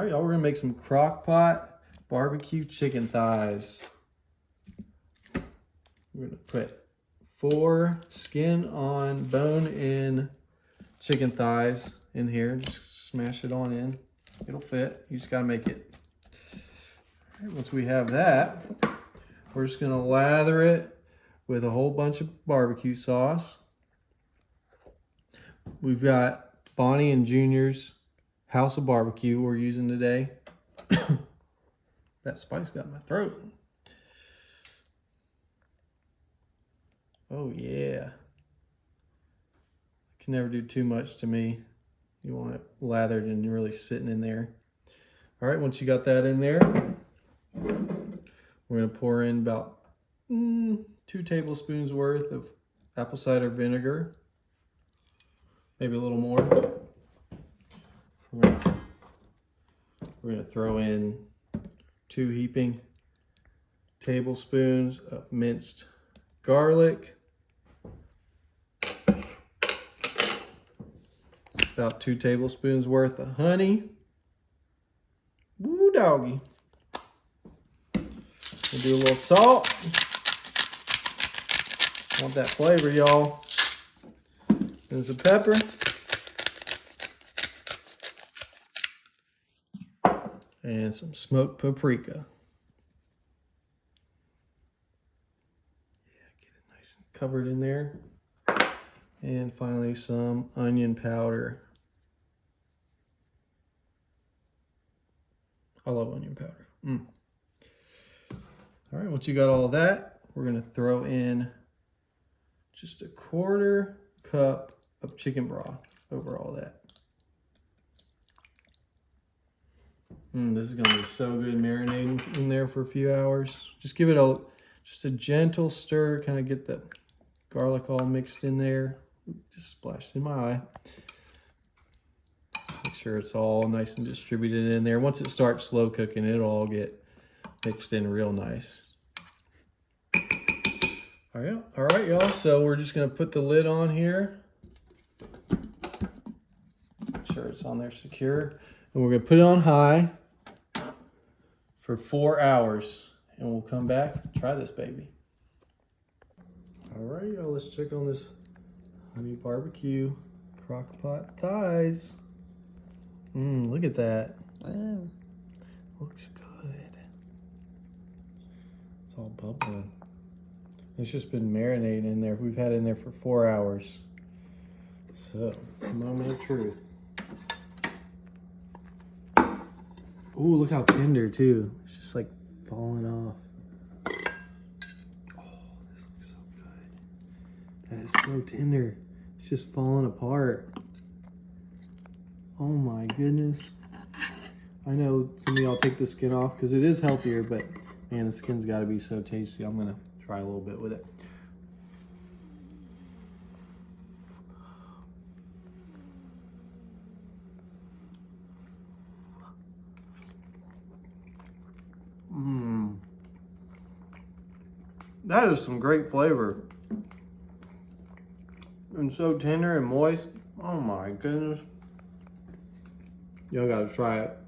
right, y'all, we're gonna make some Crockpot barbecue chicken thighs. We're gonna put 4 skin on bone in chicken thighs in here. Just smash it on in. It'll fit. You just gotta make it. All right, once we have that, we're just gonna lather it with a whole bunch of barbecue sauce. We've got Bonnie and Junior's House of Barbecue we're using today. That spice got in my throat. Oh yeah. Can never do too much to me. You want it lathered and really sitting in there. All right, once you got that in there, we're gonna pour in about 2 tablespoons worth of apple cider vinegar. Maybe a little more. We're gonna throw in 2 heaping tablespoons of minced garlic. About 2 tablespoons worth of honey. Woo doggy. We'll do a little salt. Want that flavor, y'all. And some pepper. And some smoked paprika. Yeah, get it nice and covered in there. And finally some onion powder. I love onion powder. All right, once you got all that, we're gonna throw in just a 1/4 cup of chicken broth over all that. This is gonna be so good marinating in there for a few hours. Just give it just a gentle stir, kind of get the garlic all mixed in there. Just splashed in my eye. Make sure it's all nice and distributed in there. Once it starts slow cooking, it'll all get mixed in real nice. All right, y'all. So we're just gonna put the lid on here. Make sure it's on there secure. And we're gonna put it on high for 4 hours. And we'll come back and try this baby. All right, y'all, let's check on this honey barbecue Crockpot thighs. Look at that. Wow. Looks good. It's all bubbling. It's just been marinating in there. We've had it in there for 4 hours. So, moment of truth. Ooh, look how tender too. It's just like falling off. Oh, this looks so good. That is so tender. It's just falling apart. Oh my goodness. I know some of y'all take the skin off because it is healthier, but man, the skin's got to be so tasty. I'm gonna try a little bit with it. That is some great flavor. And so tender and moist. Oh my goodness. Y'all gotta try it.